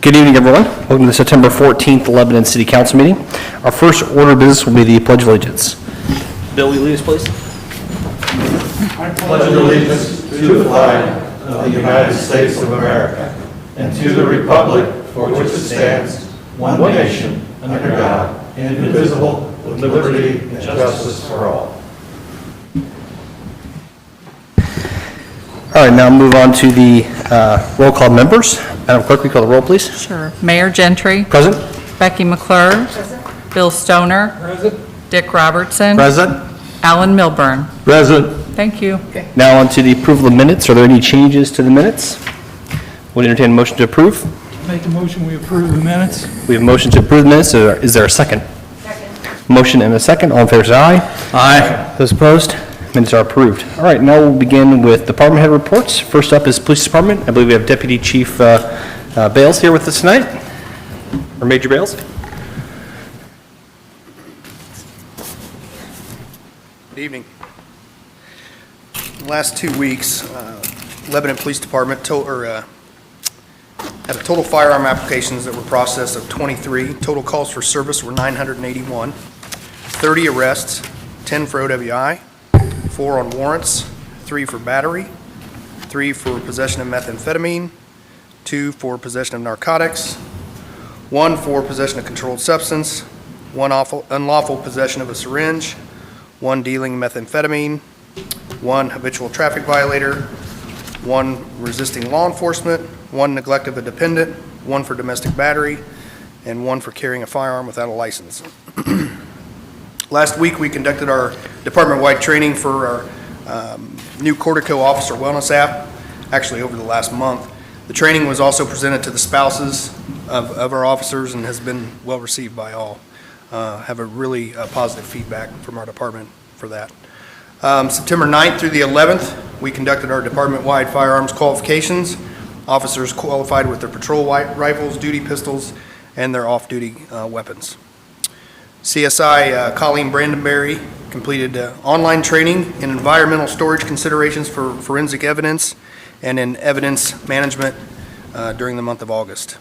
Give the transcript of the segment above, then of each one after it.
Good evening, everyone. Welcome to the September 14th Lebanon City Council meeting. Our first order of business will be the Pledge of Allegiance. Bill, will you lead us, please? I pledge allegiance to the flag of the United States of America and to the republic for which it stands, one nation, under God, indivisible, with liberty and justice for all. All right, now move on to the roll call members. Madam Clerk, will you call the roll, please? Sure. Mayor Gentry. Present. Becky McClure. Present. Bill Stoner. Present. Dick Robertson. Present. Alan Milburn. Present. Thank you. Okay. Now on to the approval of minutes. Are there any changes to the minutes? Would entertain a motion to approve? Make a motion, we approve the minutes. We have a motion to approve the minutes. Is there a second? Second. Motion and a second. All in favor say aye. Aye. Those opposed? Minutes are approved. All right, now we'll begin with department head reports. First up is Police Department. I believe we have Deputy Chief Bales here with us tonight, or Major Bales. Good evening. In the last 2 weeks, Lebanon Police Department had a total firearm applications that were processed of 23. Total calls for service were 981. 30 arrests, 10 for OWI. 4 on warrants, 3 for battery, 3 for possession of methamphetamine, 2 for possession of narcotics, 1 for possession of controlled substance, 1 unlawful possession of a syringe, 1 dealing methamphetamine, 1 habitual traffic violator, 1 resisting law enforcement, 1 neglect of a dependent, 1 for domestic battery, and 1 for carrying a firearm without a license. Last week, we conducted our department-wide training for our new Cortico Officer Wellness app, actually over the last month. The training was also presented to the spouses of our officers and has been well received by all. Have a really positive feedback from our department for that. September 9th through the 11th, we conducted our department-wide firearms qualifications. Officers qualified with their patrol rifles, duty pistols, and their off-duty weapons. CSI Colleen Brandenberry completed online training in environmental storage considerations for forensic evidence and in evidence management during the month of August.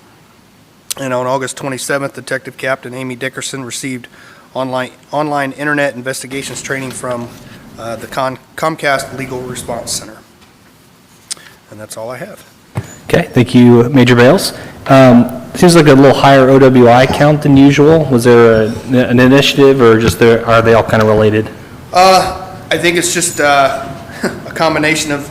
And on August 27th, Detective Captain Amy Dickerson received online internet investigations training from the Comcast Legal Response Center. And that's all I have. Okay, thank you, Major Bales. Seems like a little higher OWI count than usual. Was there an initiative, or just are they all kind of related? I think it's just a combination of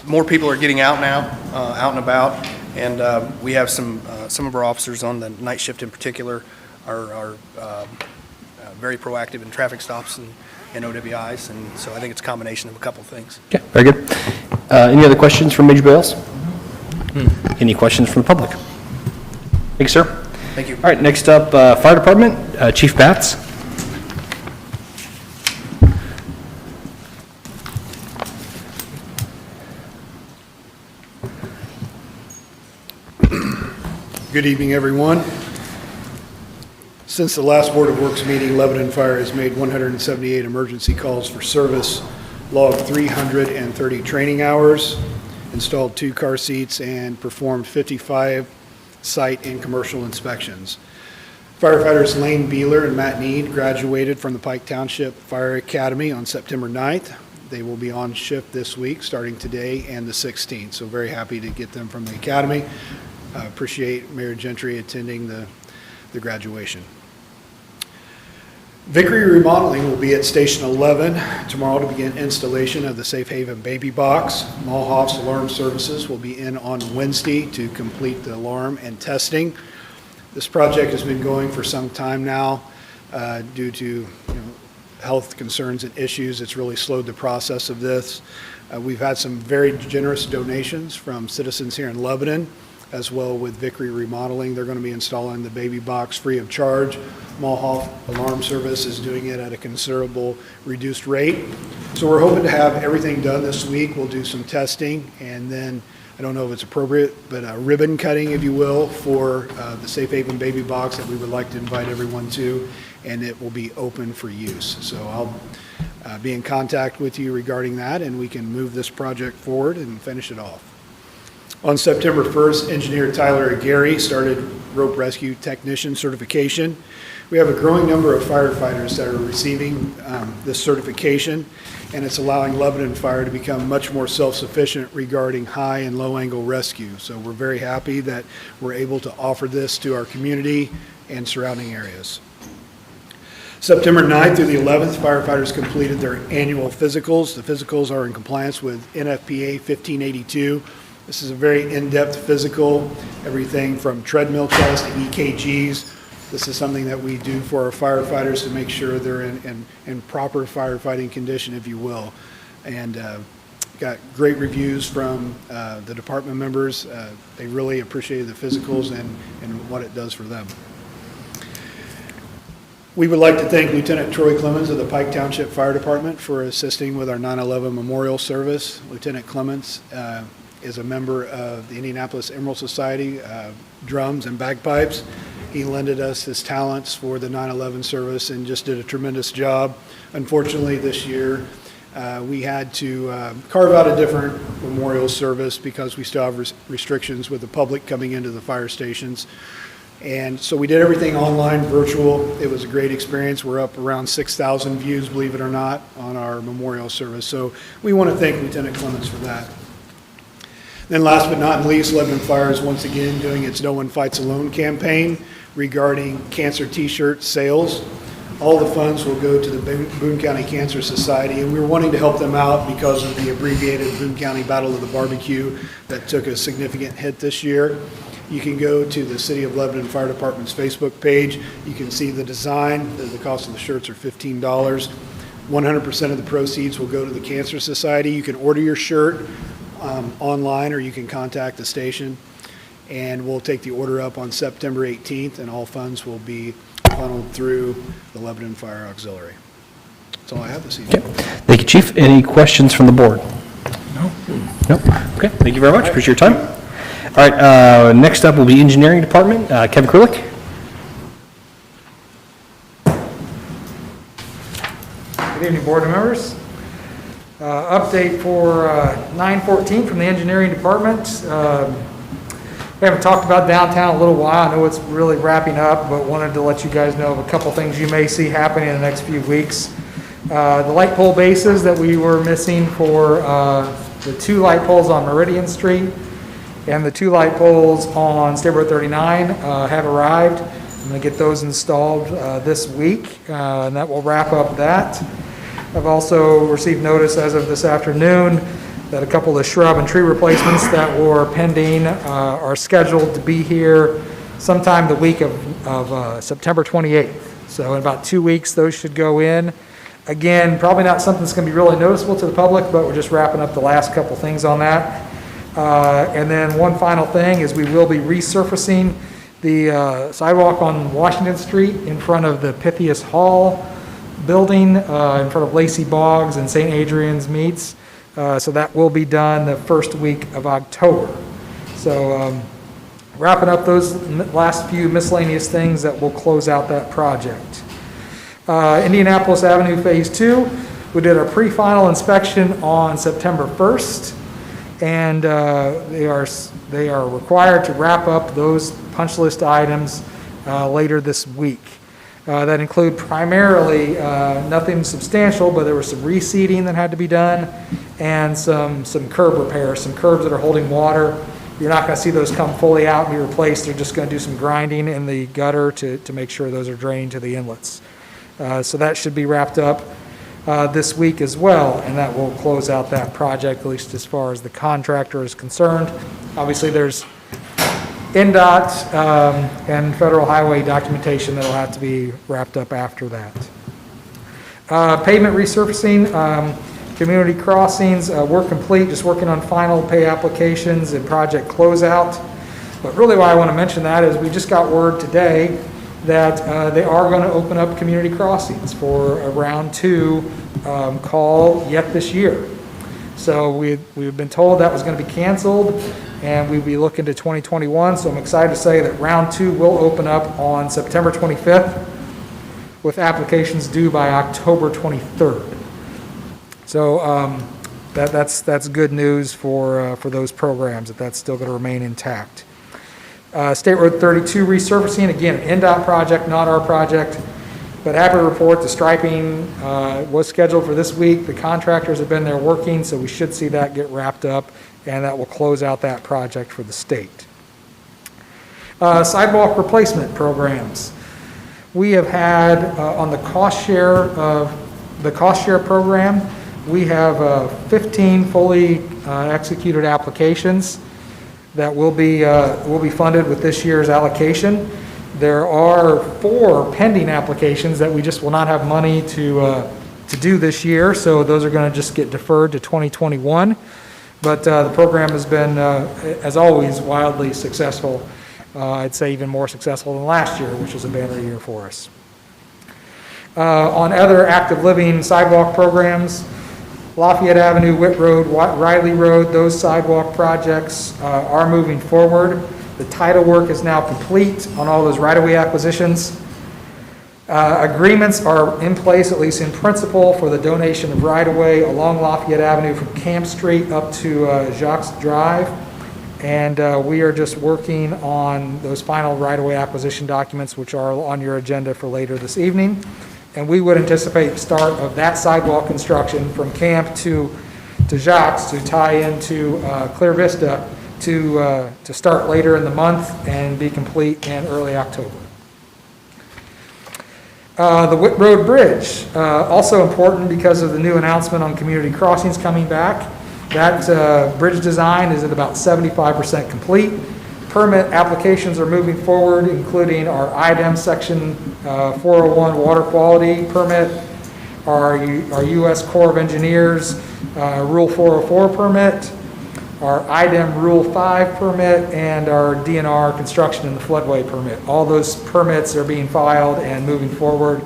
more people are getting out now, out and about, and we have some of our officers on the night shift in particular are very proactive in traffic stops and OWIs, and so I think it's a combination of a couple of things. Okay, very good. Any other questions from Major Bales? Any questions from the public? Thank you, sir. Thank you. All right, next up, Fire Department, Chief Batts. Good evening, everyone. Since the last Board of Works meeting, Lebanon Fire has made 178 emergency calls for service, logged 330 training hours, installed 2 car seats, and performed 55 site and commercial inspections. Firefighters Lane Beeler and Matt Need graduated from the Pike Township Fire Academy on September 9th. They will be on shift this week, starting today and the 16th, so very happy to get them from the academy. Appreciate Mayor Gentry attending the graduation. Vickery Remodeling will be at Station 11 tomorrow to begin installation of the Safe Haven Baby Box. Malhoff's Alarm Services will be in on Wednesday to complete the alarm and testing. This project has been going for some time now due to health concerns and issues. It's really slowed the process of this. We've had some very generous donations from citizens here in Lebanon, as well with Vickery Remodeling. They're going to be installing the baby box free of charge. Malhoff Alarm Service is doing it at a considerable reduced rate. So we're hoping to have everything done this week. We'll do some testing, and then, I don't know if it's appropriate, but a ribbon cutting, if you will, for the Safe Haven baby box that we would like to invite everyone to, and it will be open for use. So I'll be in contact with you regarding that, and we can move this project forward and finish it off. On September 1st, engineer Tyler Aguirre started rope rescue technician certification. We have a growing number of firefighters that are receiving this certification, and it's allowing Lebanon Fire to become much more self-sufficient regarding high and low-angle rescue. So we're very happy that we're able to offer this to our community and surrounding areas. September 9th through the 11th, firefighters completed their annual physicals. The physicals are in compliance with NFPA 1582. This is a very in-depth physical, everything from treadmill tests to EKGs. This is something that we do for our firefighters to make sure they're in proper firefighting condition, if you will. And got great reviews from the department members. They really appreciated the physicals and what it does for them. We would like to thank Lieutenant Troy Clemens of the Pike Township Fire Department for assisting with our 9/11 memorial service. Lieutenant Clemens is a member of the Indianapolis Emerald Society, drums and bagpipes. He lended us his talents for the 9/11 service and just did a tremendous job. Unfortunately, this year, we had to carve out a different memorial service because we still have restrictions with the public coming into the fire stations. And so we did everything online, virtual. It was a great experience. We're up around 6,000 views, believe it or not, on our memorial service. So we want to thank Lieutenant Clemens for that. Then last but not least, Lebanon Fire is once again doing its No One Fights Alone campaign regarding cancer t-shirt sales. All the funds will go to the Boone County Cancer Society, and we were wanting to help them out because of the abbreviated Boone County Battle of the Barbecue that took a significant hit this year. You can go to the City of Lebanon Fire Department's Facebook page. You can see the design. The cost of the shirts are $15. 100% of the proceeds will go to the Cancer Society. You can order your shirt online, or you can contact the station, and we'll take the order up on September 18th, and all funds will be funneled through the Lebanon Fire Auxiliary. That's all I have this evening. Okay. Thank you, Chief. Any questions from the board? No. Okay, thank you very much. Appreciate your time. All right, next up will be Engineering Department. Kevin Krulik. Good evening, board members. Update for 9/14 from the Engineering Department. We haven't talked about downtown a little while. I know it's really wrapping up, but wanted to let you guys know of a couple things you may see happening in the next few weeks. The light pole bases that we were missing for the 2 light poles on Meridian Street and the 2 light poles on State Road 39 have arrived. I'm going to get those installed this week, and that will wrap up that. I've also received notice as of this afternoon that a couple of the shrub and tree replacements that were pending are scheduled to be here sometime the week of September 28th. So in about 2 weeks, those should go in. Again, probably not something that's going to be really noticeable to the public, but we're just wrapping up the last couple things on that. And then one final thing is we will be resurfacing the sidewalk on Washington Street in front of the Pythias Hall building, in front of Lacey Boggs and St. Adrian's Meats. So that will be done the first week of October. So wrapping up those last few miscellaneous things that will close out that project. Indianapolis Avenue Phase 2, we did our pre-final inspection on September 1st, and they are required to wrap up those punch list items later this week. That include primarily nothing substantial, but there was some reseeding that had to be done and some curb repairs, some curbs that are holding water. You're not going to see those come fully out and be replaced. They're just going to do some grinding in the gutter to make sure those are drained to the inlets. So that should be wrapped up this week as well, and that will close out that project, at least as far as the contractor is concerned. Obviously, there's NDOT and federal highway documentation that will have to be wrapped up after that. Pavement resurfacing, community crossings, we're complete, just working on final pay applications and project closeout. But really why I want to mention that is we just got word today that they are going to open up community crossings for a round 2 call yet this year. So we've been told that was going to be canceled, and we'll be looking to 2021. So I'm excited to say that round 2 will open up on September 25th with applications due by October 23rd. So that's good news for those programs, that's still going to remain intact. State Road 32 resurfacing, again, an NDOT project, not our project, but happy to report the striping was scheduled for this week. The contractors have been there working, so we should see that get wrapped up, and that will close out that project for the state. Sidewalk replacement programs. We have had on the cost share program, we have 15 fully executed applications that will be funded with this year's allocation. There are 4 pending applications that we just will not have money to do this year, so those are going to just get deferred to 2021. But the program has been, as always, wildly successful. I'd say even more successful than last year, which was a banner year for us. On other active living sidewalk programs, Lafayette Avenue, Witt Road, Riley Road, those sidewalk projects are moving forward. The title work is now complete on all those right-of-way acquisitions. Agreements are in place, at least in principle, for the donation of right-of-way along Lafayette Avenue from Camp Street up to Jacques Drive. And we are just working on those final right-of-way acquisition documents, which are on your agenda for later this evening. And we would anticipate the start of that sidewalk construction from Camp to Jacques to tie into Clear Vista to start later in the month and be complete in early October. The Witt Road Bridge, also important because of the new announcement on community crossings coming back. That bridge design is at about 75% complete. Permit applications are moving forward, including our IDEM Section 401 water quality permit, our U.S. Corps of Engineers Rule 404 permit, our IDEM Rule 5 permit, and our DNR construction in the floodway permit. All those permits are being filed and moving forward,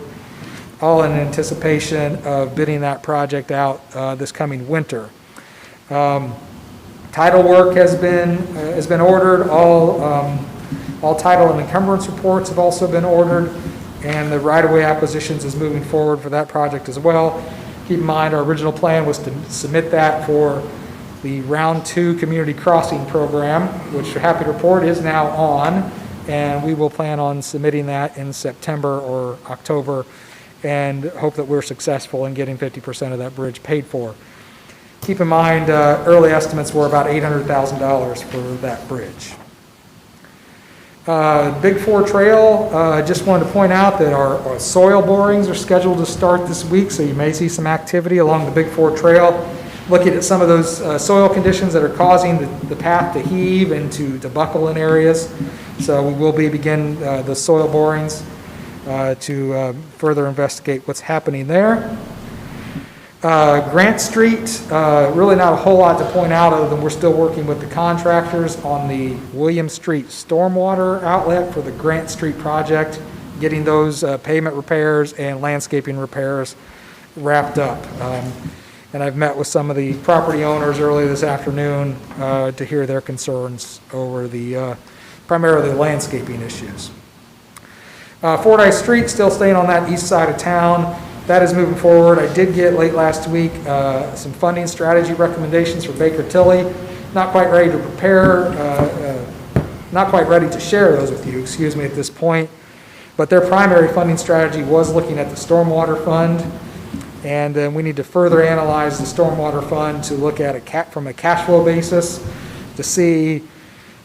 all in anticipation of bidding that project out this coming winter. Title work has been ordered. All title and encumbrance reports have also been ordered, and the right-of-way acquisitions is moving forward for that project as well. Keep in mind, our original plan was to submit that for the Round 2 Community Crossing Program, which we're happy to report is now on, and we will plan on submitting that in September or October, and hope that we're successful in getting 50% of that bridge paid for. Keep in mind, early estimates were about $800,000 for that bridge. Big 4 Trail, just wanted to point out that our soil borings are scheduled to start this week, so you may see some activity along the Big 4 Trail, looking at some of those soil conditions that are causing the path to heave and to buckle in areas. So we will begin the soil borings to further investigate what's happening there. Grant Street, really not a whole lot to point out other than we're still working with the contractors on the William Street stormwater outlet for the Grant Street project, getting those pavement repairs and landscaping repairs wrapped up. And I've met with some of the property owners early this afternoon to hear their concerns over the primarily landscaping issues. Fordyce Street, still staying on that east side of town. That is moving forward. I did get late last week some funding strategy recommendations for Baker Tilly. Not quite ready to prepare, not quite ready to share those with you, excuse me, at this point. But their primary funding strategy was looking at the stormwater fund, and we need to further analyze the stormwater fund to look at it from a cash flow basis to see.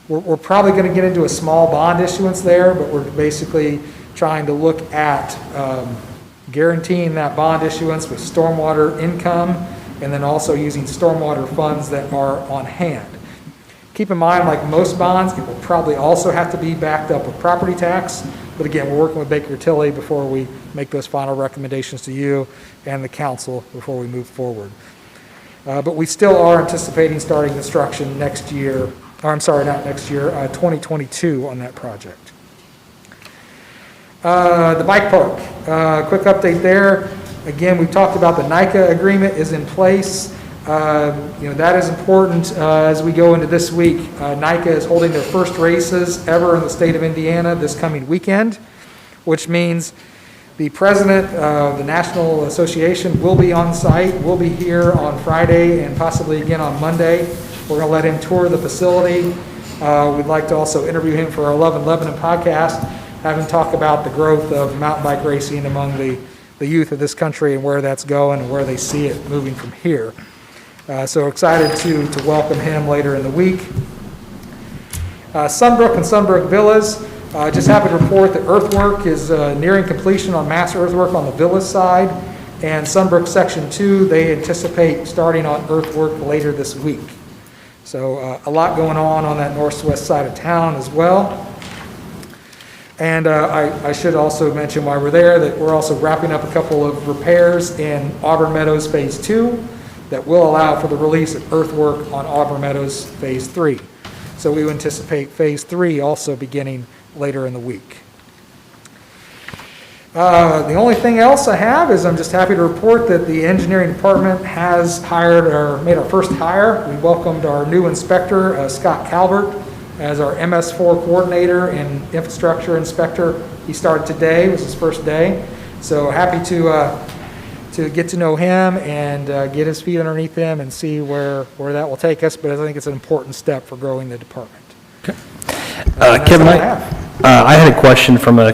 We're probably going to get into a small bond issuance there, but we're basically trying to look at guaranteeing that bond issuance with stormwater income, and then also using stormwater funds that are on hand. Keep in mind, like most bonds, it will probably also have to be backed up with property tax, but again, we're working with Baker Tilly before we make those final recommendations to you and the council before we move forward. But we still are anticipating starting construction next year, or I'm sorry, not next year, 2022 on that project. The bike park, quick update there. Again, we've talked about the NICA agreement is in place. That is important as we go into this week. NICA is holding their first races ever in the state of Indiana this coming weekend, which means The president of the National Association will be on site. We'll be here on Friday and possibly again on Monday. We're going to let him tour the facility. We'd like to also interview him for our Love in Lebanon podcast, have him talk about the growth of mountain bike racing among the youth of this country and where that's going and where they see it moving from here. So excited to welcome him later in the week. Sunbrook and Sunbrook Villas. Just happy to report that earthwork is nearing completion on mass earthwork on the Villas side. And Sunbrook Section 2, they anticipate starting on earthwork later this week. So a lot going on that northwest side of town as well. And I should also mention while we're there that we're also wrapping up a couple of repairs in Auburn Meadows Phase 2 that will allow for the release of earthwork on Auburn Meadows Phase 3. So we anticipate Phase 3 also beginning later in the week. The only thing else I have is I'm just happy to report that the engineering department has made our first hire. We welcomed our new inspector, Scott Calvert, as our MS4 coordinator and infrastructure inspector. He started today, it was his first day. So happy to get to know him and get his feet underneath him and see where that will take us. But I think it's an important step for growing the department. Kevin, I had a question from a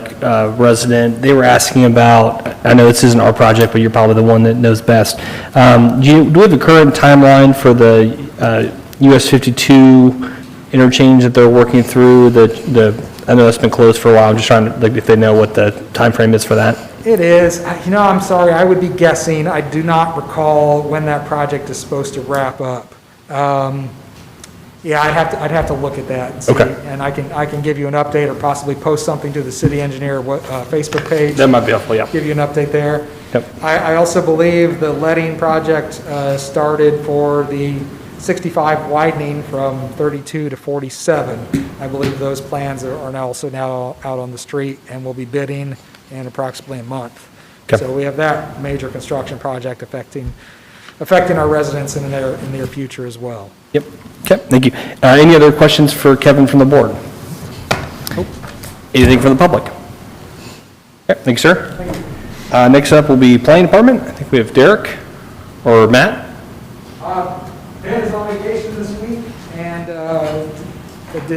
resident. They were asking about, I know this isn't our project, but you're probably the one that knows best. Do we have a current timeline for the US 52 interchange that they're working through? I know it's been closed for a while. I'm just trying to, like, if they know what the time frame is for that. It is. I'm sorry, I would be guessing. I do not recall when that project is supposed to wrap up. Yeah, I'd have to look at that and see. Okay. And I can give you an update or possibly post something to the city engineer Facebook page. That might be helpful, yeah. Give you an update there. Yep. I also believe the letting project started for the 65 widening from 32 to 47. I believe those plans are now also out on the street and will be bidding in approximately a month. Okay. So we have that major construction project affecting our residents in the near future as well. Yep. Okay, thank you. Any other questions for Kevin from the board? Nope. Anything from the public? Okay, thanks, sir. Thank you. Next up will be planning department. I think we have Derek or Matt. Ben is on vacation this week and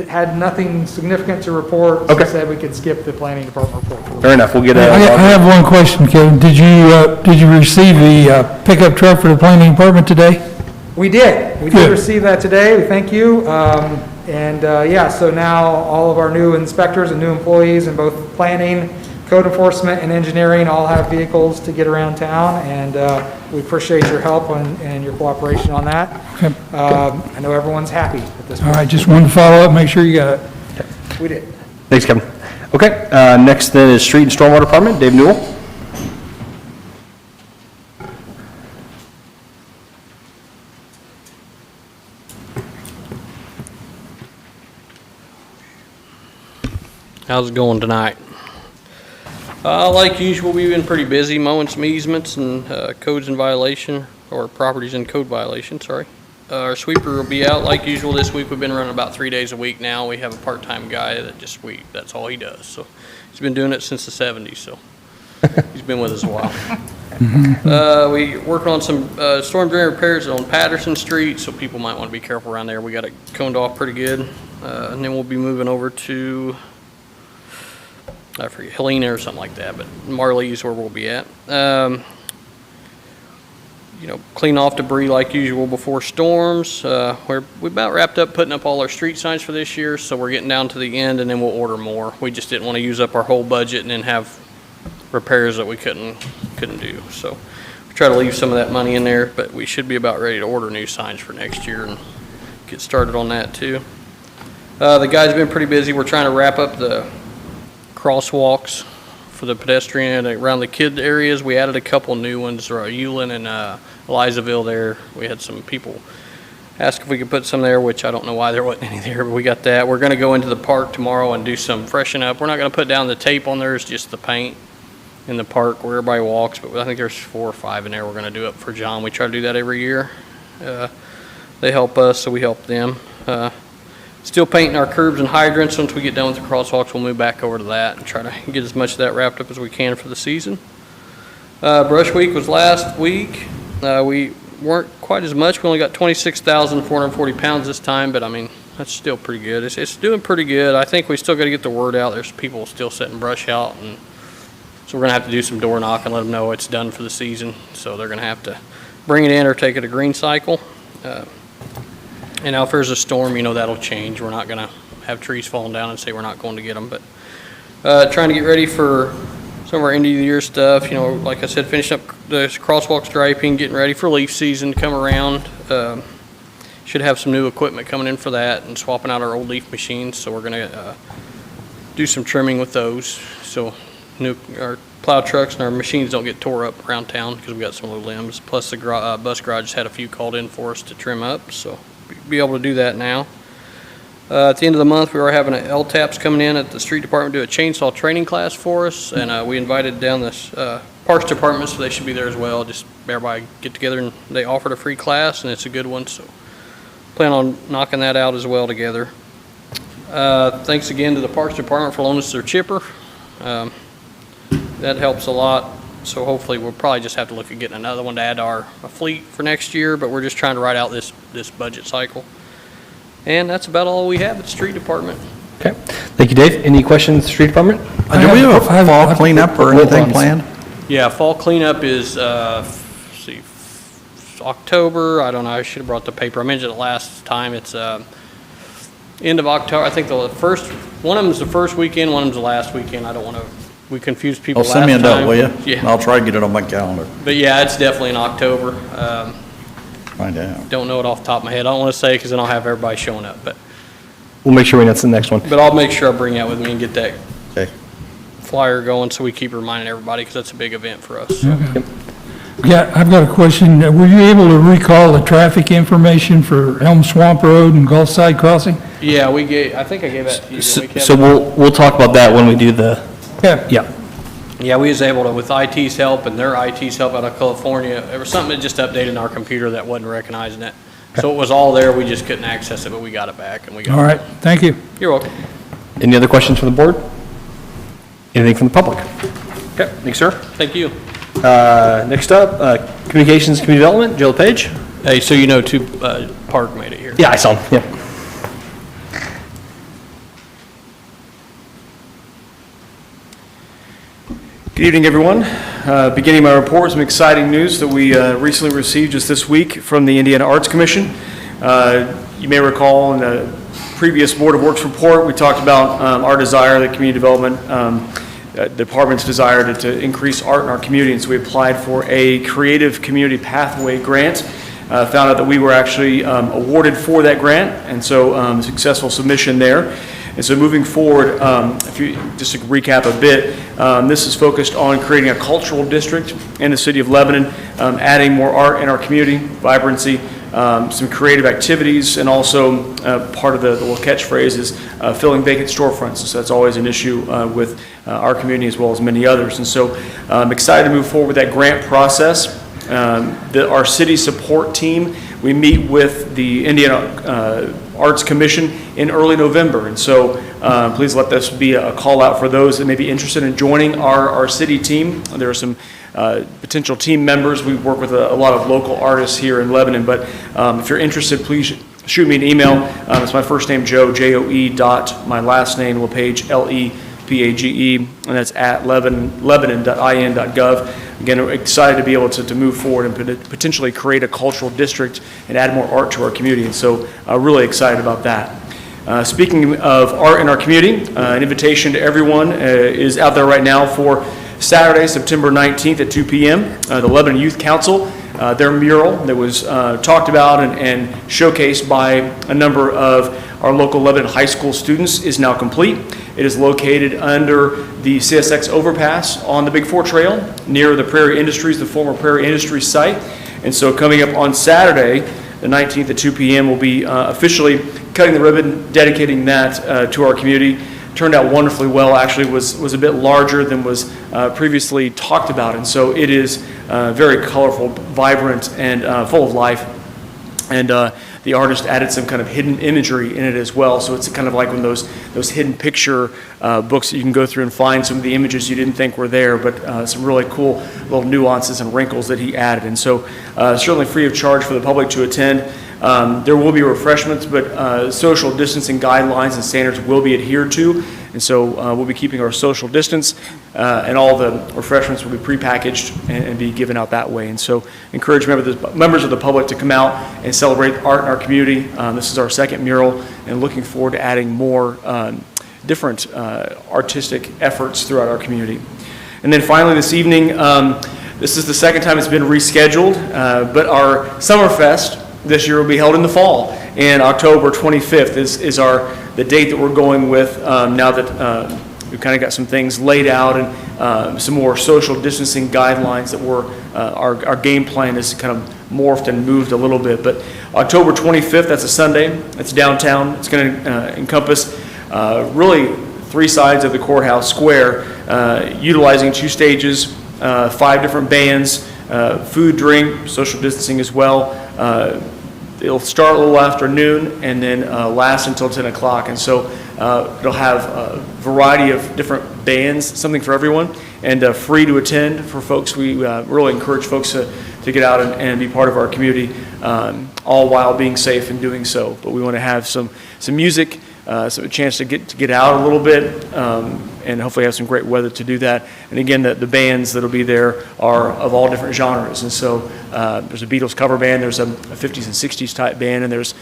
had nothing significant to report. So Okay. said we could skip the planning department report. Fair enough. We'll get I have one question, Kevin. Did you receive the pickup truck for the planning department today? We did. We did Good. receive that today. Thank you. So now all of our new inspectors and new employees in both planning, code enforcement, and engineering all have vehicles to get around town, and we appreciate your help and your cooperation on that. Okay. I know everyone's happy at this All point. right, just wanted to follow up, make sure you got it. We did. Thanks, Kevin. Okay, next then is street and stormwater department. Dave Newell. How's it going tonight? Like usual, we've been pretty busy mowing some easements and codes in violation, or properties in code violation, sorry. Our sweeper will be out like usual this week. We've been running about 3 days a week now. We have a part-time guy that just sweep. That's all he does. So he's been doing it since the 70s, so he's been with us a while. We working on some storm drain repairs on Patterson Street, so people might want to be careful around there. We got it coned off pretty good. And then we'll be moving over to, I forget, Helena or something like that, but Marley is where we'll be at. Clean off debris like usual before storms. We're about wrapped up putting up all our street signs for this year, so we're getting down to the end, and then we'll order more. We just didn't want to use up our whole budget and then have repairs that we couldn't do. So we try to leave some of that money in there, but we should be about ready to order new signs for next year and get started on that too. The guys have been pretty busy. We're trying to wrap up the crosswalks for the pedestrian around the kid areas. We added a couple new ones, Eulin and Elizaville there. We had some people ask if we could put some there, which I don't know why there wasn't any there, but we got that. We're going to go into the park tomorrow and do some freshen up. We're not going to put down the tape on there, it's just the paint in the park where everybody walks, but I think there's 4 or 5 in there we're going to do up for John. We try to do that every year. They help us, so we help them. Still painting our curbs and hydrants. Once we get done with the crosswalks, we'll move back over to that and try to get as much of that wrapped up as we can for the season. Brush week was last week. We weren't quite as much. We only got 26,440 pounds this time, but I mean, that's still pretty good. It's doing pretty good. I think we still got to get the word out. There's people still setting brush out, and so we're going to have to do some door knock and let them know it's done for the season. So they're going to have to bring it in or take it to green cycle. And now if there's a storm, you know, that'll change. We're not going to have trees falling down and say we're not going to get them, but trying to get ready for some of our end of the year stuff. You know, like I said, finishing up the crosswalk striping, getting ready for leaf season to come around. Should have some new equipment coming in for that and swapping out our old leaf machines. So we're going to do some trimming with those. So our plow trucks and our machines don't get tore up around town because we got some low limbs. Plus the bus garage had a few called in for us to trim up. So be able to do that now. At the end of the month, we are having an LTAPs coming in at the street department to do a chainsaw training class for us, and we invited down this parks department, so they should be there as well. Just everybody get together, and they offered a free class, and it's a good one, so plan on knocking that out as well together. Thanks again to the parks department for loaning us their chipper. That helps a lot, so hopefully we'll probably just have to look at getting another one to add to our fleet for next year, but we're just trying to ride out this budget cycle. And that's about all we have at the street department. Okay. Thank you, Dave. Any questions, street department? Do we have a fall cleanup or anything planned? Yeah, fall cleanup is, let's see, October. I don't know, I should have brought the paper. I mentioned it last time. It's end of October. I think one of them is the first weekend, one of them is the last weekend. I don't want to, we confused people last time. Send me a note, will you? Yeah. I'll try to get it on my calendar. But yeah, it's definitely in October. Find out. Don't know it off the top of my head. I don't want to say because then I'll have everybody showing up. But We'll make sure we know it's the next one. I'll make sure I bring that with me and get that Okay. flyer going so we keep reminding everybody because that's a big event for us. Okay. Yeah, I've got a question. Were you able to recall the traffic information for Elm Swamp Road and Gulfside Crossing? Yeah, I think I gave that to you. Didn't we, So Kevin? we'll talk about that when we do the, Yeah. Yeah, we was able to, with IT's help and their IT's help out of California, there was something that just updated in our computer that wasn't recognizing it. So it was all there, we just couldn't access it, but we got it back and we got it. All right, thank you. You're welcome. any other questions from the board? Anything from the public? Okay, thanks, sir. Thank you. Next up, Communications, Community Development, Jill Page. Hey, so you know too, Park made it here. Yeah, I saw him, yeah. Good evening, everyone. Beginning my report, some exciting news that we recently received just this week from the Indiana Arts Commission. You may recall in the previous Board of Works report, we talked about our desire, the community development the department's desire to increase art in our community, and so we applied for a Creative Community Pathway grant. Found out that we were actually awarded for that grant, and so successful submission there. And so moving forward, just to recap a bit, this is focused on creating a cultural district in the city of Lebanon, adding more art in our community, vibrancy, some creative activities, and also part of the little catchphrase is filling vacant storefronts. So that's always an issue with our community as well as many others. And so I'm excited to move forward with that grant process. Our city support team, we meet with the Indiana Arts Commission in early November, and so please let this be a call out for those that may be interested in joining our city team. There are some potential team members. We work with a lot of local artists here in Lebanon, but if you're interested, please shoot me an email. It's my first name, Joe, J-O-E, dot my last name, LePage, L-E-P-A-G-E, and that's at lebanon.in.gov. Again, we're excited to be able to move forward and potentially create a cultural district and add more art to our community, and so really excited about that. Speaking of art in our community, an invitation to everyone is out there right now for Saturday, September 19th at 2 p.m. The Lebanon Youth Council, their mural that was talked about and showcased by a number of our local Lebanon high school students is now complete. It is located under the CSX overpass on the Big Four Trail near the Prairie Industries, the former Prairie Industries site. And so coming up on Saturday, the 19th at 2 p.m., we'll be officially cutting the ribbon, dedicating that to our community. Turned out wonderfully well. Actually was a bit larger than was previously talked about. And so it is very colorful, vibrant, and full of life. And the the artist added some kind of hidden imagery in it as well. So it's kind of like one of those hidden picture books that you can go through and find some of the images you didn't think were there, but some really cool little nuances and wrinkles that he added. And so certainly free of charge for the public to attend. There will be refreshments, but social distancing guidelines and standards will be adhered to. And so we'll be keeping our social distance, and all the refreshments will be prepackaged and be given out that way. And so encourage members of the public to come out and celebrate art in our community. This is our second mural, and looking forward to adding more different artistic efforts throughout our community. And then finally this evening, this is the second time it's been rescheduled, but our Summerfest this year will be held in the fall, and October 25th is the date that we're going with, now that we've kind of got some things laid out and some more social distancing guidelines that our game plan is kind of morphed and moved a little bit. But October 25th, that's a Sunday, it's downtown. It's going to encompass really 3 sides of the courthouse square, utilizing 2 stages, 5 different bands, food, drink, social distancing as well. It'll start a little after noon and then last until 10 o'clock. And so it'll have a variety of different bands, something for everyone, and free to attend for folks. We really encourage folks to get out and be part of our community, all while being safe in doing so. But we want to have some music, a chance to get out a little bit, and hopefully have some great weather to do that. And again, the bands that'll be there are of all different genres. And so there's a Beatles cover band, there's a 50s and 60s type band, and there's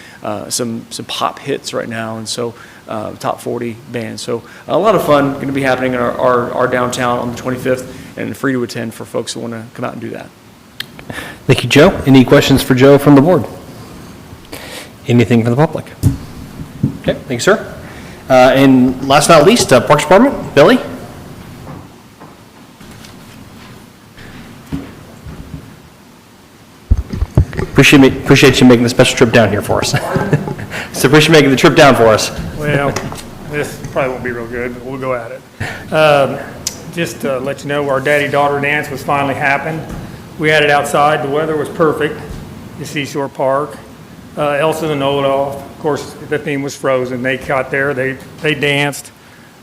some pop hits right now, and so top 40 bands. So a lot of fun going to be happening in our downtown on the 25th, and free to attend for folks who want to come out and do that. Thank you, Joe. Any questions for Joe from the board? Anything from the public? Okay, thank you, sir. And last but not least, Parks Department, Billy? Appreciate you making the special trip down here for us. So appreciate you making the trip down for us. Well, this probably won't be real good, but we'll go at it. Just to let you know, our daddy-daughter dance was finally happened. We had it outside. The weather was perfect at Seashore Park. Elsa and Olaf, of course, the theme was Frozen. They got there, they danced.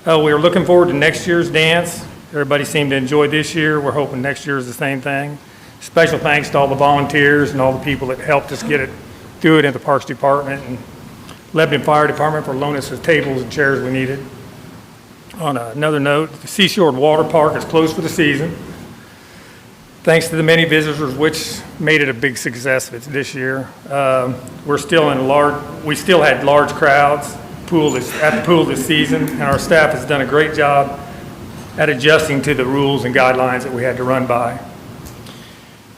We were looking forward to next year's dance. Everybody seemed to enjoy this year. We're hoping next year is the same thing. Special thanks to all the volunteers and all the people that helped us get it through it in the Parks Department, and Lebanon Fire Department for loaning us the tables and chairs we needed. On another note, the Seashore Water Park is closed for the season. Thanks to the many visitors, which made it a big success this year. We still had large crowds at the pool this season, and our staff has done a great job at adjusting to the rules and guidelines that we had to run by.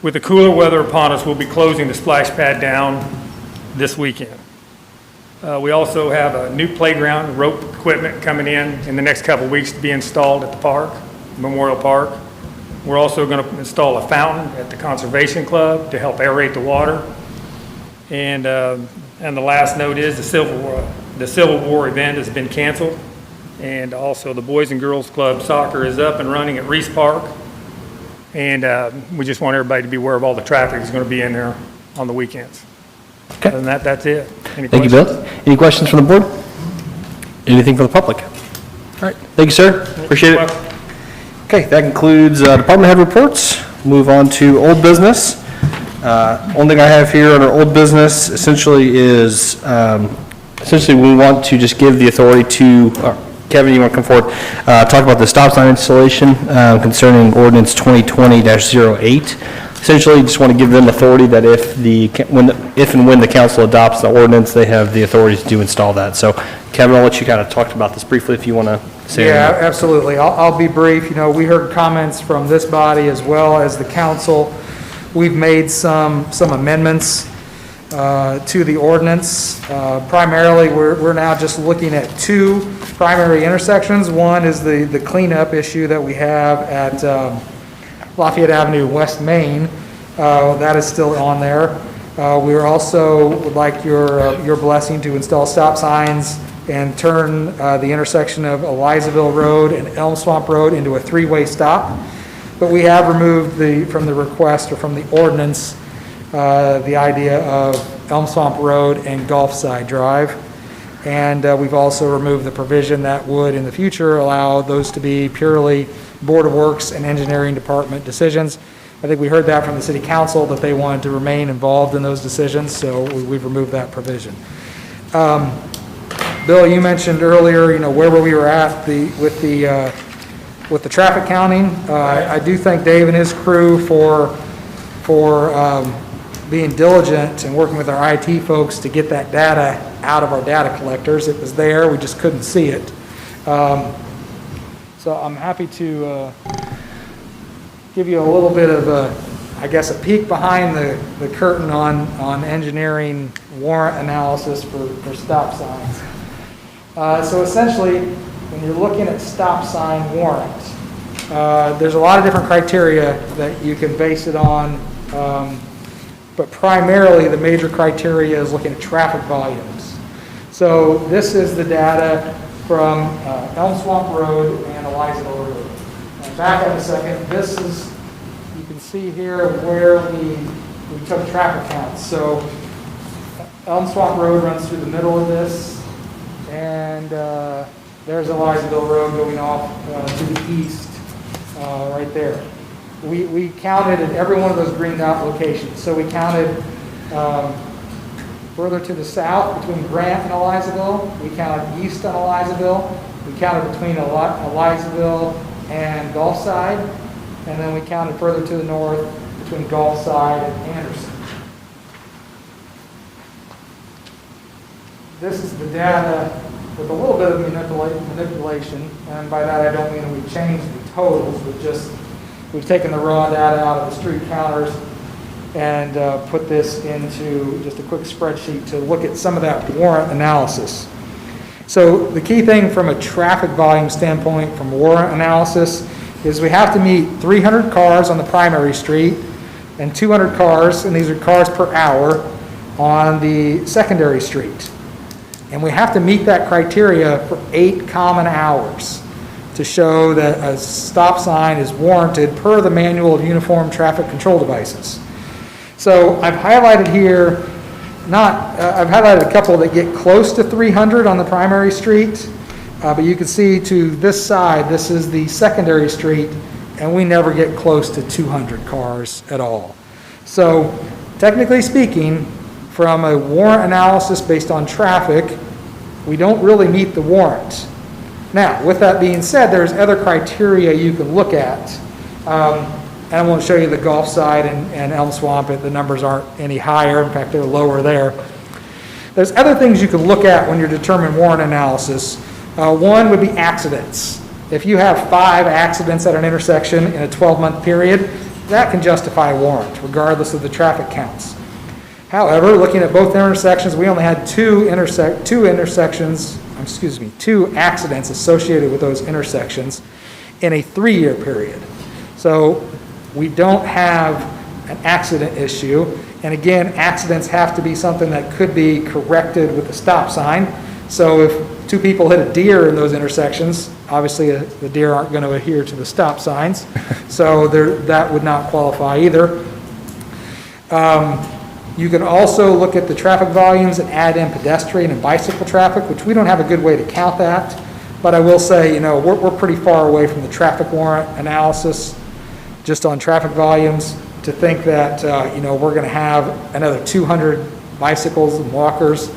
With the cooler weather upon us, we'll be closing the splash pad down this weekend. We also have a new playground, rope equipment coming in the next couple of weeks to be installed at the park, Memorial Park. We're also going to install a fountain at the Conservation Club to help aerate the water. And the last note is the Civil War event has been canceled. And also the Boys and Girls Club soccer is up and running at Reese Park. And we just want everybody to be aware of all the traffic that's going to be in there on the weekends. Okay. Other than that, that's it. Any Thank you, questions? Bill. Any questions from the board? Anything from the public? All right. Thank you, sir. Appreciate it. Welcome. Okay, that concludes department head reports. Move on to old business. Only thing I have here under old business essentially is, we want to just give the authority to, Kevin, you want to come forward, talk about the stop sign installation concerning ordinance 2020-08. Essentially, just want to give them authority that if and when the council adopts the ordinance, they have the authority to install that. So, Kevin, I'll let you kind of talk about this briefly if you want to say Yeah, anything. absolutely. I'll be brief. You know, we heard comments from this body as well as the council. We've made some amendments to the ordinance. Primarily, we're now just looking at 2 primary intersections. One is the cleanup issue that we have at Lafayette Avenue, West Main. That is still on there. We also would like your blessing to install stop signs and turn the intersection of Elizaville Road and Elm Swamp Road into a 3-way stop. But we have removed from the request or from the ordinance the idea of Elm Swamp Road and Gulfside Drive. And we've also removed the provision that would, in the future, allow those to be purely Board of Works and Engineering Department decisions. I think we heard that from the City Council, that they wanted to remain involved in those decisions, so we've removed that provision. Bill, you mentioned earlier, where we were at with the traffic counting. I do thank Dave and his crew for being diligent and working with our IT folks to get that data out of our data collectors. It was there, we just couldn't see it. So I'm happy to give you a little bit of a peek behind the curtain on engineering warrant analysis for stop signs. So essentially, when you're looking at stop sign warrants, there's a lot of different criteria that you can base it on, but primarily the major criteria is looking at traffic volumes. So this is the data from Elm Swamp Road and Elizaville Road. And back up a second, this is, you can see here where we took traffic counts. So Elm Swamp Road runs through the middle of this, and there's Elizaville Road going off to the east, right there. We counted at every one of those greened out locations. So we counted further to the south between Grant and Elizaville. We counted east on Elizaville. We counted between Elizaville and Gulfside. And then we counted further to the north between Gulfside and Anderson. This is the data with a little bit of manipulation. And by that I don't mean that we've changed the totals, but just we've taken the raw data out of the street counters and put this into just a quick spreadsheet to look at some of that warrant analysis. So the key thing from a traffic volume standpoint from warrant analysis is we have to meet 300 cars on the primary street and 200 cars, and these are cars per hour, on the secondary street. And we have to meet that criteria for 8 common hours to show that a stop sign is warranted per the Manual of Uniform Traffic Control Devices. So I've highlighted here, I've highlighted a couple that get close to 300 on the primary street, but you can see to this side, this is the secondary street, and we never get close to 200 cars at all. So technically speaking, from a warrant analysis based on traffic, we don't really meet the warrant. Now, with that being said, there's other criteria you can look at. And I won't show you the Gulfside and Elm Swamp. The numbers aren't any higher. In fact, they're lower there. There's other things you can look at when you're determining warrant analysis. One would be accidents. If you have 5 accidents at an intersection in a 12-month period, that can justify a warrant, regardless of the traffic counts. However, looking at both intersections, we only had 2 accidents associated with those intersections in a 3-year period. So we don't have an accident issue. And again, accidents have to be something that could be corrected with a stop sign. So if 2 people hit a deer in those intersections, obviously the deer aren't going to adhere to the stop signs. So that would not qualify either. You can also look at the traffic volumes and add in pedestrian and bicycle traffic, which we don't have a good way to count that. But I will say, we're pretty far away from the traffic warrant analysis just on traffic volumes to think that, we're going to have another 200 bicycles and walkers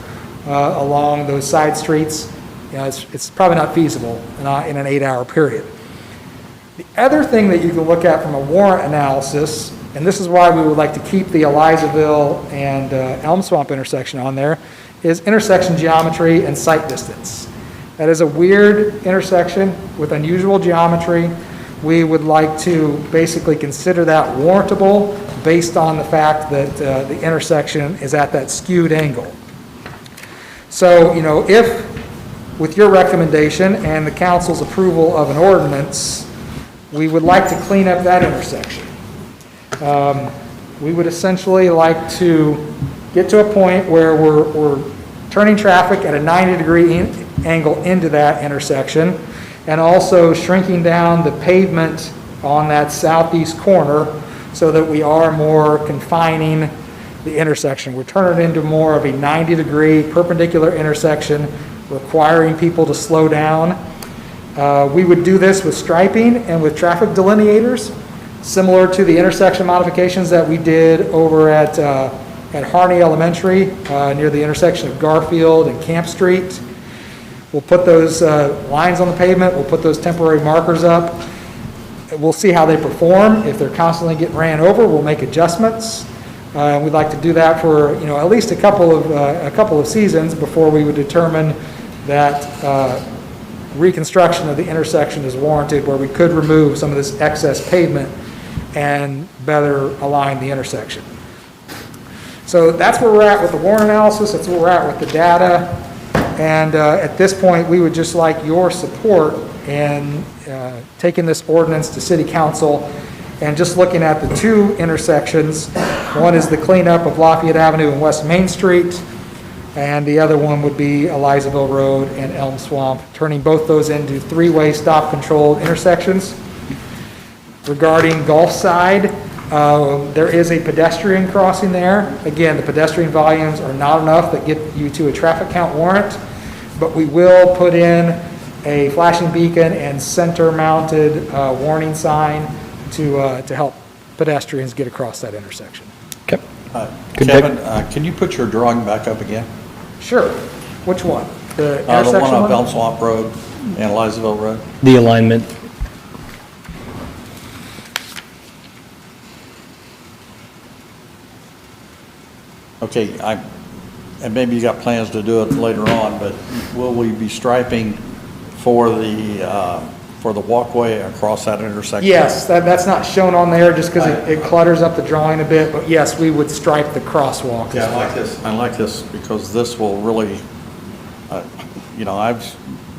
along those side streets. It's probably not feasible in an 8-hour period. The other thing that you can look at from a warrant analysis, and this is why we would like to keep the Elizaville and Elm Swamp intersection on there, is intersection geometry and sight distance. That is a weird intersection with unusual geometry. We would like to basically consider that warrantable based on the fact that the intersection is at that skewed angle. So, if with your recommendation and the council's approval of an ordinance, we would like to clean up that intersection. We would essentially like to get to a point where we're turning traffic at a 90-degree angle into that intersection and also shrinking down the pavement on that southeast corner so that we are more confining the intersection. We're turning it into more of a 90-degree perpendicular intersection, requiring people to slow down. We would do this with striping and with traffic delineators, similar to the intersection modifications that we did over at Harney Elementary, near the intersection of Garfield and Camp Street. We'll put those lines on the pavement, we'll put those temporary markers up. We'll see how they perform. If they're constantly getting ran over, we'll make adjustments. And we'd like to do that for, at least a couple of seasons before we would determine that reconstruction of the intersection is warranted, where we could remove some of this excess pavement and better align the intersection. So that's where we're at with the warrant analysis, that's where we're at with the data, and at this point, we would just like your support in taking this ordinance to City Council and just looking at the two intersections. One is the cleanup of Lafayette Avenue and West Main Street, and the other one would be Elizaville Road and Elm Swamp, turning both those into three-way stop-controlled intersections. Regarding Gulfside, there is a pedestrian crossing there. Again, the pedestrian volumes are not enough that get you to a traffic count warrant, but we will put in a flashing beacon and center-mounted warning sign to help pedestrians get across that intersection. Okay. Kevin, can you put your drawing back up again? Sure. Which one? The The intersection one on one? Elm Swamp Road and Elizaville Road? The alignment. Okay, and maybe you got plans to do it later on, but will we be striping for the walkway across that intersection? Yes, that's not shown on there just because it clutters up the drawing a bit, but yes, we would stripe the crosswalk. Yeah, I like this because this will really, I've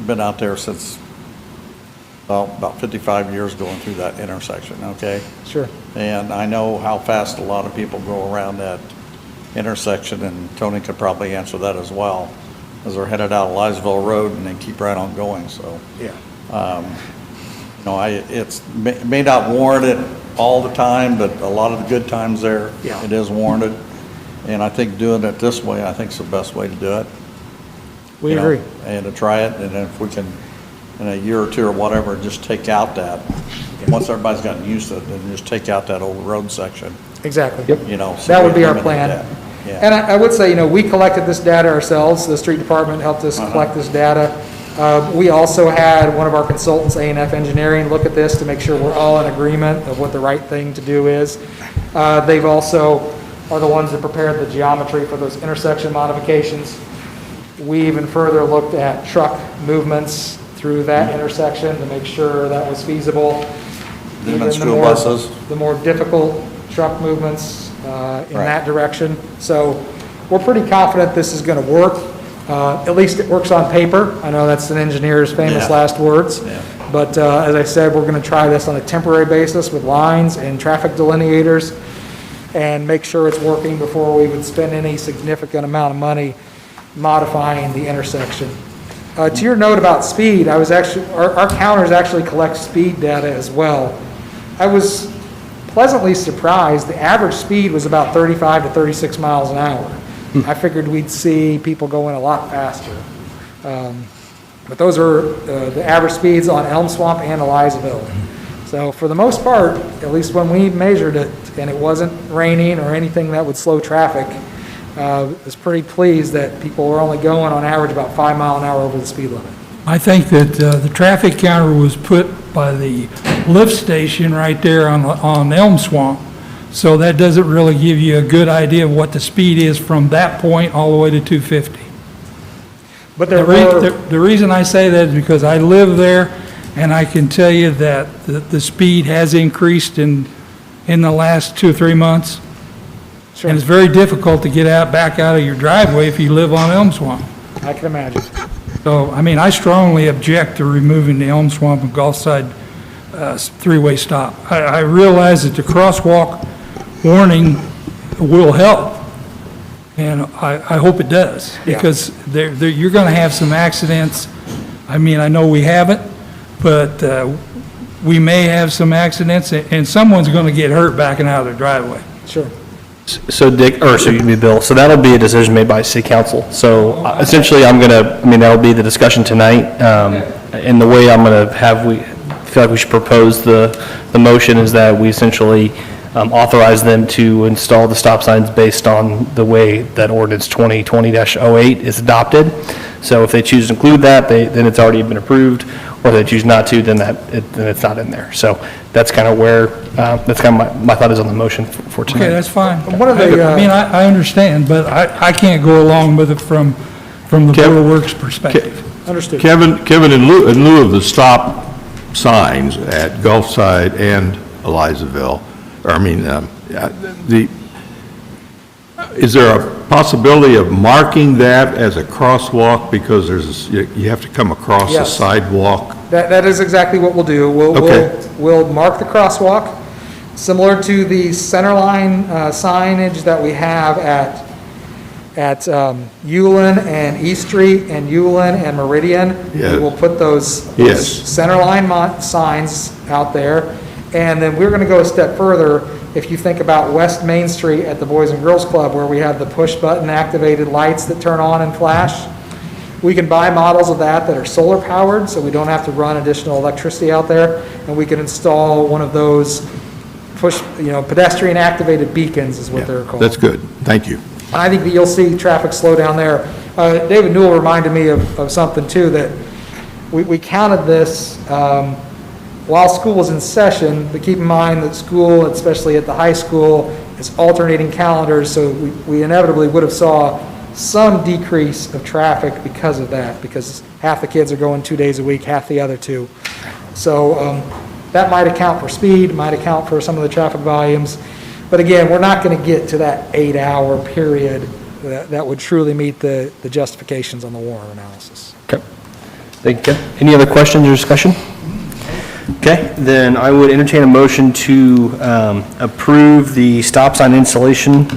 been out there since, about 55 years going through that intersection, okay? Sure. And I know how fast a lot of people go around that intersection, and Tony could probably answer that as well, as they're headed out Elizaville Road and they keep right on going, so. Yeah. It's may not warrant it all the time, but a lot of the good times there, Yeah. it is warranted. And I think doing it this way, I think is the best way to do it. We you know, agree. And to try it, and then if we can, in a year or two or whatever, just take out that, once everybody's gotten used to it, then just take out that old road section, Exactly. so That would we be our eliminate plan. that. Yeah. And I would say, we collected this data ourselves. The street department helped us collect this data. We also had one of our consultants, A&F Engineering, look at this to make sure we're all in agreement of what the right thing to do is. They've also are the ones that prepared the geometry for those intersection modifications. We even further looked at truck movements through that intersection to make sure that was feasible. Even Even school buses? The more difficult truck movements in that direction. So we're pretty confident this is going to work. At least it works on paper. I know that's an engineer's famous Yeah. last words. Yeah. But as I said, we're going to try this on a temporary basis with lines and traffic delineators and make sure it's working before we would spend any significant amount of money modifying the intersection. To your note about speed, our counters actually collect speed data as well. I was pleasantly surprised. The average speed was about 35 to 36 miles an hour. I figured we'd see people going a lot faster. But those are the average speeds on Elm Swamp and Elizaville. So for the most part, at least when we measured it, and it wasn't raining or anything that would slow traffic, I was pretty pleased that people were only going on average about 5 miles an hour over the speed limit. I think that the traffic counter was put by the lift station right there on Elm Swamp. So that doesn't really give you a good idea of what the speed is from that point all the way to 250. But there were, The reason I say that is because I live there, and I can tell you that the speed has increased in the last 2 or 3 months. sure, And it's very difficult to get back out of your driveway if you live on Elm Swamp. I can imagine. So, I strongly object to removing the Elm Swamp and Gulfside three-way stop. I realize that the crosswalk warning will help, and I hope it does, because you're going to have some accidents. I know we haven't, but we may have some accidents, and someone's going to get hurt backing out of their driveway. Sure. So Dick, or so you mean Bill, so that'll be a decision made by city council. So essentially, that'll be the discussion tonight. And the way I'm gonna feel like we should propose the motion is that we essentially authorize them to install the stop signs based on the way that ordinance 2020-08 is adopted. So if they choose to include that, then it's already been approved, or if they choose not to, then it's not in there. So that's kind of where, that's kind of my thought is on the motion for tonight. Okay, that's fine. One of the, I mean, I understand, but I can't go along with it from the Board of Works perspective. understood. Kevin, in lieu of the stop signs at Gulfside and Elizaville, is there a possibility of marking that as a crosswalk because you have to come across the Yes. sidewalk? That is exactly what we'll do. Okay. We'll mark the crosswalk, similar to the center line signage that we have at Ullin and East Street and Ullin and Meridian. Yeah. We will put those Yes. center line signs out there. And then we're going to go a step further. If you think about West Main Street at the Boys and Girls Club, where we have the push-button activated lights that turn on and flash, we can buy models of that are solar powered, so we don't have to run additional electricity out there, and we can install one of those pedestrian activated beacons is what they're called. That's good. Thank you. And I think that you'll see traffic slow down there. David Newell reminded me of something too, that we counted this while school was in session, but keep in mind that school, especially at the high school, is alternating calendars, so we inevitably would have saw some decrease of traffic because of that, because half the kids are going 2 days a week, half the other 2. So that might account for speed, might account for some of the traffic volumes. But again, we're not going to get to that 8-hour period that would truly meet the justifications on the warrant analysis. Okay. Thank you, Ken. Any other questions or discussion? Okay, then I would entertain a motion to approve the stop sign installation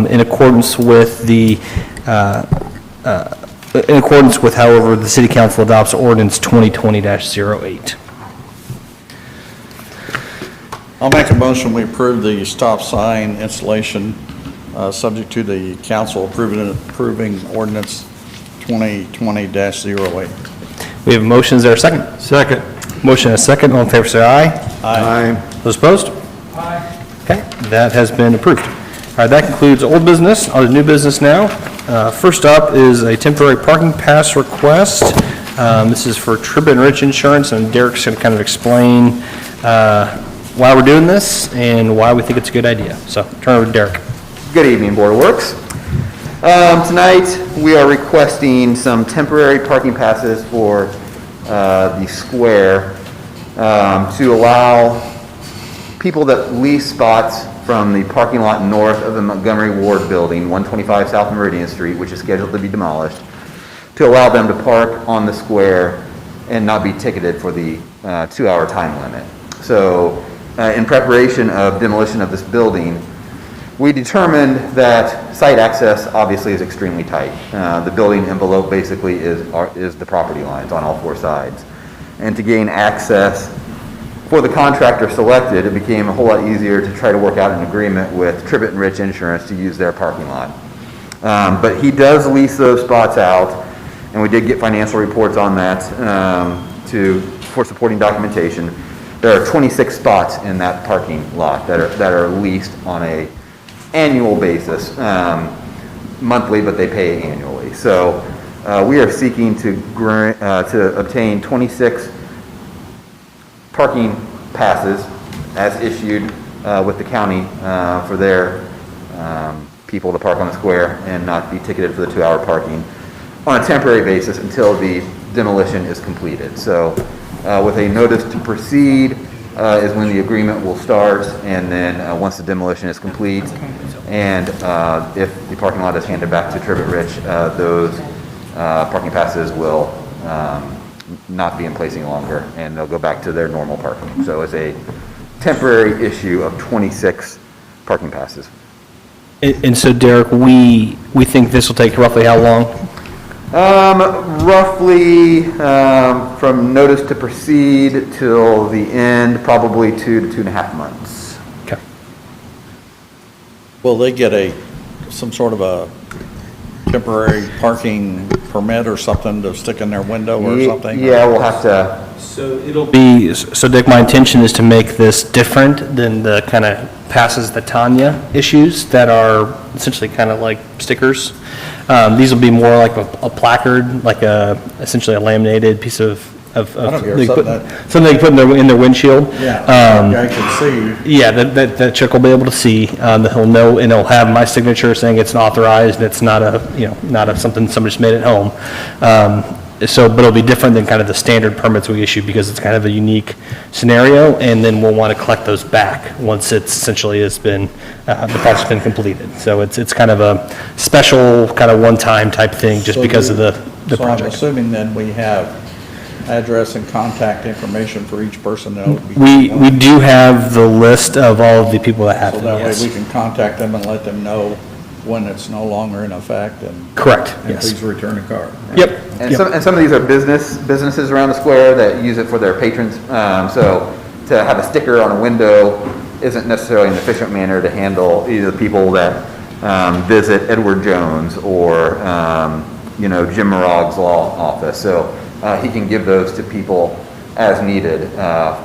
in accordance with however the city council adopts ordinance 2020-08. I'll make a motion, we approve the stop sign installation, subject to the council approving ordinance 2020-08. We have a motion, is there a second? Second. Motion and a second, all in favor say aye. Aye. Those opposed? Aye. Okay, that has been approved. All right, that concludes old business. On to new business now. First up is a temporary parking pass request. This is for Tribbett and Rich Insurance, and Derek's going to kind of explain why we're doing this and why we think it's a good idea. So turn over to Derek. Good evening, Board of Works. Tonight, we are requesting some temporary parking passes for the square to allow people that lease spots from the parking lot north of the Montgomery Ward Building, 125 South Meridian Street, which is scheduled to be demolished, to allow them to park on the square and not be ticketed for the 2-hour time limit. So in preparation of demolition of this building, we determined that site access obviously is extremely tight. The building envelope basically is the property lines on all 4 sides. And to gain access for the contractor selected, it became a whole lot easier to try to work out an agreement with Tribbett and Rich Insurance to use their parking lot. But he does lease those spots out, and we did get financial reports on that for supporting documentation. There are 26 spots in that parking lot that are leased on a annual basis, monthly, but they pay annually. So we are seeking to obtain 26 parking passes as issued with the county for their people to park on the square and not be ticketed for the 2-hour parking on a temporary basis until the demolition is completed. So with a notice to proceed is when the agreement will start, and then once the demolition is complete, and if the parking lot is handed back to Tribbett Rich, those parking passes will not be in place any longer, and they'll go back to their normal parking. So it's a temporary issue of 26 parking passes. And so Derek, we think this will take roughly how long? Roughly from notice to proceed till the end, probably 2 to 2.5 months. Okay. Will they get some sort of a temporary parking permit or something to stick in their window or something? Yeah, we'll have to, So Dick, my intention is to make this different than the kind of passes the Tanya issues that are essentially kind of like stickers. These will be more like a placard, like essentially a laminated piece of I don't care, something they put in their windshield. Yeah, I can see. Yeah, that chick will be able to see, that he'll know, and it'll have my signature saying it's an authorized, it's not something somebody just made at home. But it'll be different than kind of the standard permits we issue because it's kind of a unique scenario, and then we'll want to collect those back once it's essentially has been, the project's been completed. So it's kind of a special, kind of one-time type thing just because of the So I'm project. assuming then we have address and contact information for each person that would be. We do have the list of all of the people that have So them, that way yes. we can contact them and let them know when it's no longer in effect and. Correct, And yes. please return a car. right? Yep. and some of these are businesses around the square that use it for their patrons. So to have a sticker on a window isn't necessarily an efficient manner to handle either the people that visit Edward Jones or, Jim Morog's law office. So he can give those to people as needed,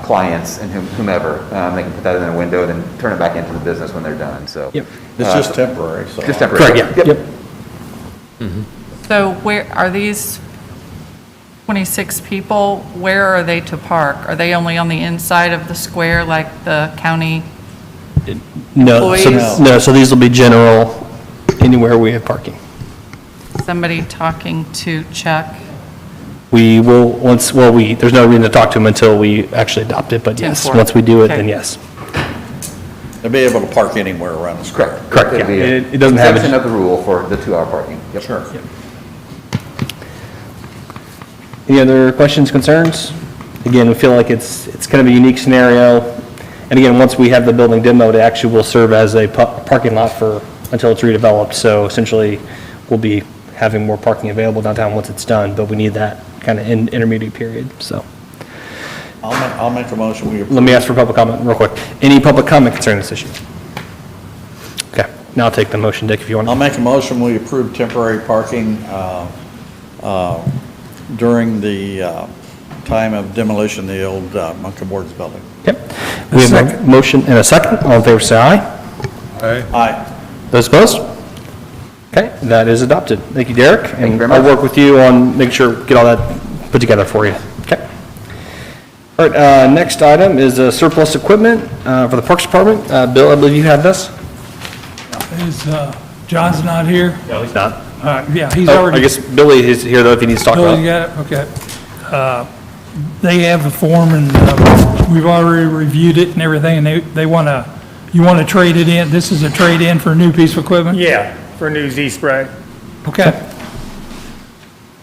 clients and whomever. They can put that in their window, then turn it back into the business when they're done, so. Yep. It's just temporary, so. Just temporary. Correct, yeah, yep. So where, are these 26 people, where are they to park? Are they only on the inside of the square like the county? No, Employees? so these will be general, anywhere we have parking. Somebody talking to Chuck? We will, there's no reason to talk to them until we actually adopt it, but yes, 10-4. once we do it, Okay. then yes. They'll be able to park anywhere around the square. Correct, It'd yeah. be a It doesn't have Exception it. of the rule for the 2-hour parking. Yep. Sure. Any other questions, concerns? Again, we feel like it's kind of a unique scenario. And again, once we have the building demoed, it actually will serve as a parking lot until it's redeveloped. So essentially, we'll be having more parking available downtown once it's done, but we need that kind of intermediate period, so. I'll make a motion, we approve. Let me ask for public comment real quick. Any public comment concerning this issue? Okay, now I'll take the motion, Dick, if you want. I'll make a motion, we approve temporary parking during the time of demolition of the old Monkey Ward's building. Yep. We have a motion and a second. All in favor, say aye. Aye. Those opposed? Okay, that is adopted. Thank you, Derek. you very And I'll much. work with you on making sure, get all that put together for you. Okay. All right, next item is surplus equipment for the Parks Department. Bill, I believe you have this? Is, John's not here? No, he's not. Yeah, he's Oh, already. I guess Billy is here, though, if he needs to talk Oh, about you it. got it? Okay. They have a form, and we've already reviewed it and everything, and they want to, you want to trade it in? This is a trade-in for a new piece of equipment? Yeah, for new Z-spray. Okay.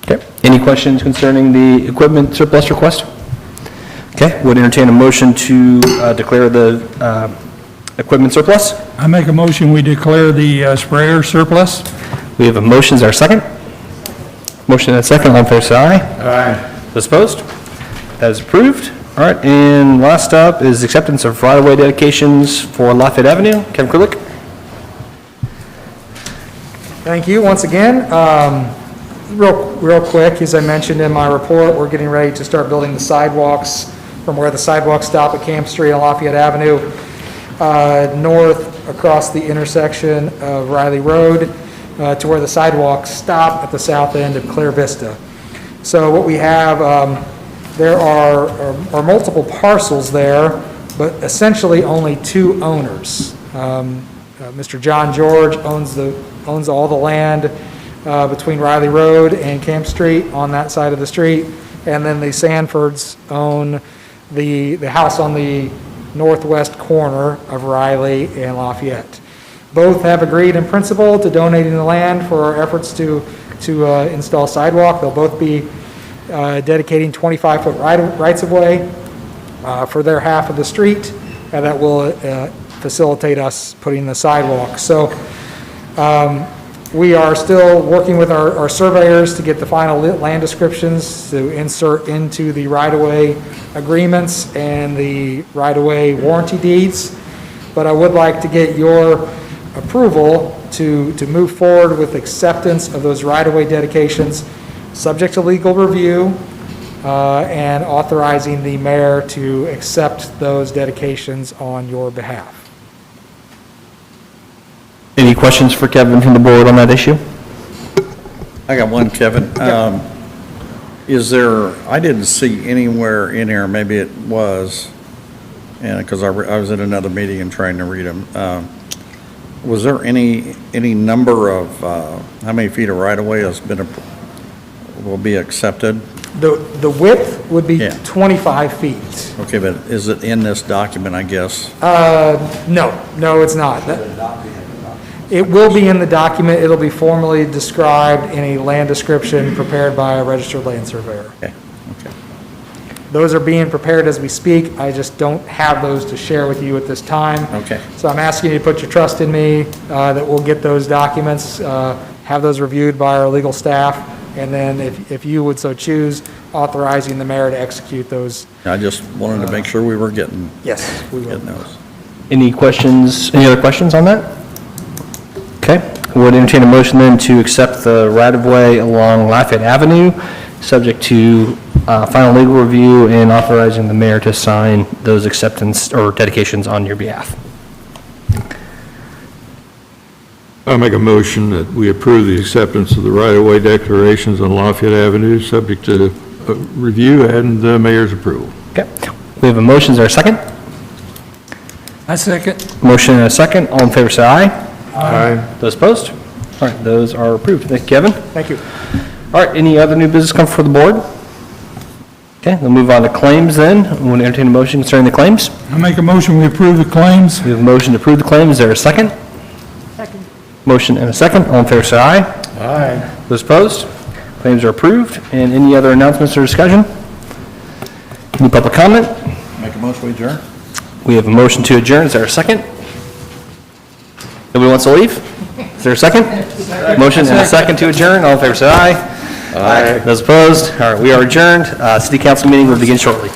Okay. Any questions concerning the equipment surplus request? Okay, would entertain a motion to declare the equipment surplus. I make a motion, we declare the sprayer surplus. We have a motion, is there a second? Motion and a second, all in favor, say aye. Aye. Those opposed? That is approved. All right, and last up is acceptance of right-of-way dedications for Lafayette Avenue. Kevin Kulik? Thank you once again. Real quick, as I mentioned in my report, we're getting ready to start building the sidewalks from where the sidewalks stop at Camp Street on Lafayette Avenue, north across the intersection of Riley Road, to where the sidewalks stop at the south end of Clear Vista. So what we have, there are multiple parcels there, but essentially only 2 owners. Mr. John George owns all the land between Riley Road and Camp Street on that side of the street, and then the Sanfords own the house on the northwest corner of Riley and Lafayette. Both have agreed in principle to donating the land for our efforts to install sidewalk. They'll both be dedicating 25-foot rights-of-way for their half of the street, and that will facilitate us putting the sidewalk. So we are still working with our surveyors to get the final land descriptions to insert into the right-of-way agreements and the right-of-way warranty deeds. But I would like to get your approval to move forward with acceptance of those right-of-way dedications, subject to legal review, and authorizing the mayor to accept those dedications on your behalf. Any questions for Kevin from the board on that issue? I got one, Kevin. Is there, I didn't see anywhere in here, maybe it was, and, because I was in another meeting and trying to read them. Was there any number of, how many feet of right-of-way has been, will be accepted? The width would be Yeah. 25 feet. Okay, but is it in this document, I guess? No, it's not. It will be in the document. It'll be formally described in a land description prepared by a registered land surveyor. Okay. Those are being prepared as we speak. I just don't have those to share with you at this time. Okay. So I'm asking you to put your trust in me, that we'll get those documents, have those reviewed by our legal staff, and then if you would so choose, authorizing the mayor to execute those. I just wanted to make sure we were getting Yes, we will. those. Any questions, any other questions on that? Okay, would entertain a motion then to accept the right-of-way along Lafayette Avenue, subject to final legal review and authorizing the mayor to sign those acceptance or dedications on your behalf. I make a motion that we approve the acceptance of the right-of-way declarations on Lafayette Avenue, subject to review and the mayor's approval. Okay, we have a motion, is there a second? I second. Motion and a second, all in favor say aye. Aye. Those opposed? All right, those are approved. Thank you, Kevin. Thank you. All right, any other new business come before the board? Okay, we'll move on to claims then. We want to entertain a motion concerning the claims. I make a motion, we approve the claims. We have a motion to approve the claims. Is there a second? Second. Motion and a second. All in favor, say aye. Aye. Those opposed? Claims are approved. And any other announcements or discussion? Any public comment? Make a motion, we adjourn? We have a motion to adjourn. Is there a second? Nobody wants to leave? Is there a second? Motion and a second to adjourn. All in favor, say aye. Aye. Those opposed? All right, we are adjourned. City council meeting will begin shortly.